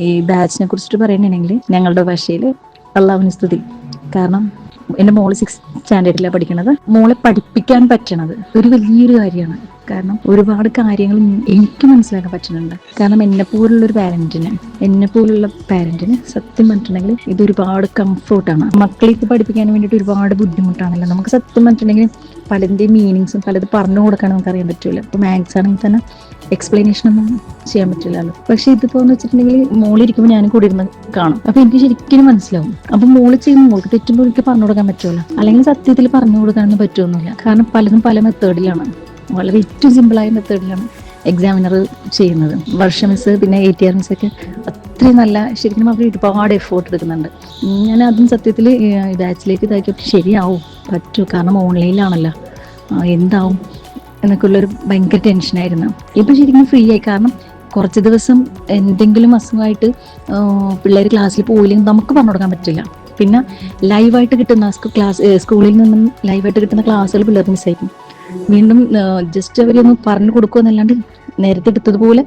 ഈ ബാച്ചിനെ കുറിച്ചിട്ട് പറയുകയാണെങ്കിൽ ഞങ്ങളുടെ ഭാഷയിൽ അള്ളാഹുവിന് സ്തുതി. കാരണം എൻ്റെ മോള് 6th സ്റ്റാൻഡേർഡിലാണ് പഠിക്കുന്നത്. മോളെ പഠിപ്പിക്കാൻ പറ്റണത് ഒരു വലിയൊരു കാര്യമാണ്. കാരണം ഒരുപാട് കാര്യങ്ങൾ എനിക്ക് മനസ്സിലാക്കാൻ പറ്റുന്നുണ്ട്. കാരണം എന്നെ പോലുള്ള പാരന്റിന് സത്യം പറഞ്ഞിട്ടുണ്ടെങ്കിൽ ഇത് ഒരുപാട് കംഫർട്ടാണ്. മക്കളെ പഠിപ്പിക്കാൻ വേണ്ടിയിട്ട് ഒരുപാട് ബുദ്ധിമുട്ടാണല്ലോ. നമുക്ക് സത്യം പറഞ്ഞിട്ടുണ്ടെങ്കിൽ പലതിൻ്റെയും മീനിങ്സും പലത് പറഞ്ഞു കൊടുക്കാൻ നമുക്ക് അറിയാൻ പറ്റില്ല. ഇപ്പോൾ മാത്സ് ആണെങ്കിൽ തന്നെ എക്സ്പ്ലനേഷൻ ഒന്നും ചെയ്യാൻ പറ്റില്ലല്ലോ. പക്ഷെ ഇതിപ്പോ എന്ന് വെച്ചിട്ടുണ്ടെങ്കിൽ മോളിരിക്കുമ്പോൾ ഞാൻ കൂടി ഇരുന്ന് കാണും. അപ്പൊ എനിക്ക് ശരിക്കും മനസ്സിലാവും. അപ്പൊ മോള് ചെയ്യുമ്പോൾ മോൾക്ക് തെറ്റുമ്പോൾ എനിക്ക് പറഞ്ഞു കൊടുക്കാൻ പറ്റുമല്ലോ. അല്ലെങ്കിൽ സത്യത്തിൽ പറഞ്ഞു കൊടുക്കാനൊന്നും പറ്റുമൊന്നുമില്ല. കാരണം പലതും പല മെത്തേഡിലാണ്, വളരെ ഏറ്റവും സിമ്പിളായ മെത്തേഡിലാണ് എക്സാമിനർ ചെയ്യുന്നത്. വർഷ മിസ് പിന്നെ ATR മിസ് ഒക്കെ അത്രയും നല്ല, ശരിക്കും അവർ ഒരുപാട് എഫേർട്ട് എടുക്കുന്നുണ്ട്. ഞാൻ അതും സത്യത്തിൽ ബാച്ചിലേക്ക് ഇതാക്കിയിട്ട് ശരിയാവും പറ്റൂ, കാരണം ഓൺലൈനിലാണല്ലോ, എന്താവും എന്നൊക്കെ ഉള്ളൊരു ഭയങ്കര ടെൻഷനായിരുന്നു. ഇപ്പം ശരിക്കും ഫ്രീ ആയി. കാരണം കുറച്ച് ദിവസം എന്തെങ്കിലും അസുഖമായിട്ട് പിള്ളേർ ക്ലാസ്സിൽ പോയില്ലെങ്കിൽ നമുക്ക് പറഞ്ഞു കൊടുക്കാൻ പറ്റില്ല. പിന്നെ ലൈവായിട്ട് കിട്ടുന്ന സ്കൂളിൽ നിന്നും ലൈവായിട്ട് കിട്ടുന്ന ക്ലാസ്സുകൾ പിള്ളേർക്ക് മിസ്സായിരിക്കും. വീണ്ടും ജസ്റ്റ് അവരൊന്ന് പറഞ്ഞു കൊടുക്കുമെന്നല്ലാണ്ട് നേരത്തെ എടുത്തതുപോലെ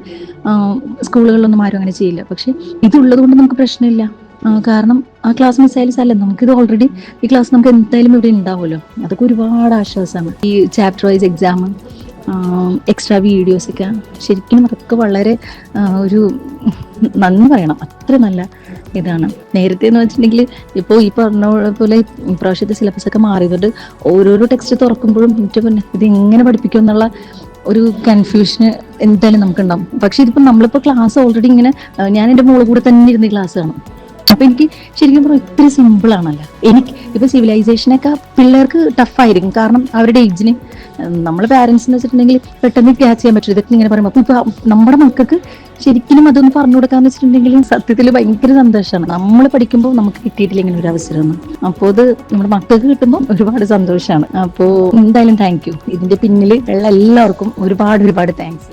സ്കൂളുകളിലൊന്നും ആരും അങ്ങനെ ചെയ്യില്ല. പക്ഷെ ഇതുള്ളത് കൊണ്ട് നമുക്ക് പ്രശ്നമില്ല. കാരണം ആ ക്ലാസ് മിസ്സായാലും സാരമില്ല, നമുക്കിത് ഓൾറെഡി ഈ ക്ലാസ് നമുക്ക് എന്തായാലും ഇവിടെ ഉണ്ടാവുമല്ലോ. അതൊക്കെ ഒരുപാട് ആശ്വാസമാണ്. ഈ ചാപ്റ്റർ വൈസ് എക്സാം, എക്സ്ട്രാ വീഡിയോസൊക്കെ ശരിക്കും അതൊക്കെ വളരെ ഒരു നന്ദി പറയണം. അത്ര നല്ല ഇതാണ്. നേരത്തെ എന്ന് വെച്ചിട്ടുണ്ടെങ്കിൽ ഇപ്പോൾ ഈ പറഞ്ഞ പോലെ ഇപ്രാവശ്യത്തെ സിലബസ് ഒക്കെ മാറിയതുകൊണ്ട് ഓരോരോ ടെക്സ്റ്റ് തുറക്കുമ്പോഴും ഇത് എങ്ങനെ പഠിപ്പിക്കും എന്നുള്ള ഒരു കൺഫ്യൂഷൻ എന്തായാലും നമുക്കുണ്ടാവും. പക്ഷെ ഇതിപ്പോൾ നമ്മളിപ്പോൾ ക്ലാസ് ഓൾറെഡി ഇങ്ങനെ ഞാൻ എൻ്റെ മോളെ കൂടെ തന്നെ ഇരുന്ന് ക്ലാസ് കാണും. അപ്പൊ എനിക്ക് ശരിക്കും പറഞ്ഞാൽ ഇത്ര സിമ്പിൾ ആണല്ലോ. എനിക്ക് ഇപ്പൊ സിവിലൈസേഷനൊക്കെ പിള്ളേർക്ക് ടഫായിരിക്കും. കാരണം അവരുടെ ഏജിന് നമ്മളെ പാരന്റ്സ് എന്ന് വെച്ചിട്ടുണ്ടെങ്കിൽ പെട്ടെന്ന് ക്യാച്ച് ചെയ്യാൻ പറ്റും ഇതൊക്കെ ഇങ്ങനെ പറയുമ്പോൾ. അപ്പൊ ഇപ്പൊ നമ്മുടെ മക്കൾക്ക് ശരിക്കും അതൊന്ന് പറഞ്ഞു കൊടുക്കാന്ന് വെച്ചിട്ടുണ്ടെങ്കിൽ സത്യത്തിൽ ഭയങ്കര സന്തോഷമാണ്. നമ്മൾ പഠിക്കുമ്പോൾ നമുക്ക് കിട്ടിയിട്ടില്ല ഇങ്ങനെ ഒരു അവസരം. അപ്പോൾ അത് നമ്മുടെ മക്കൾക്ക് കിട്ടുമ്പോൾ ഒരുപാട് സന്തോഷമാണ്. അപ്പോൾ എന്തായാലും താങ്ക് യു. ഇതിന്റെ പിന്നിൽ ഉള്ള എല്ലാവർക്കും ഒരുപാട് താങ്ക്സ്.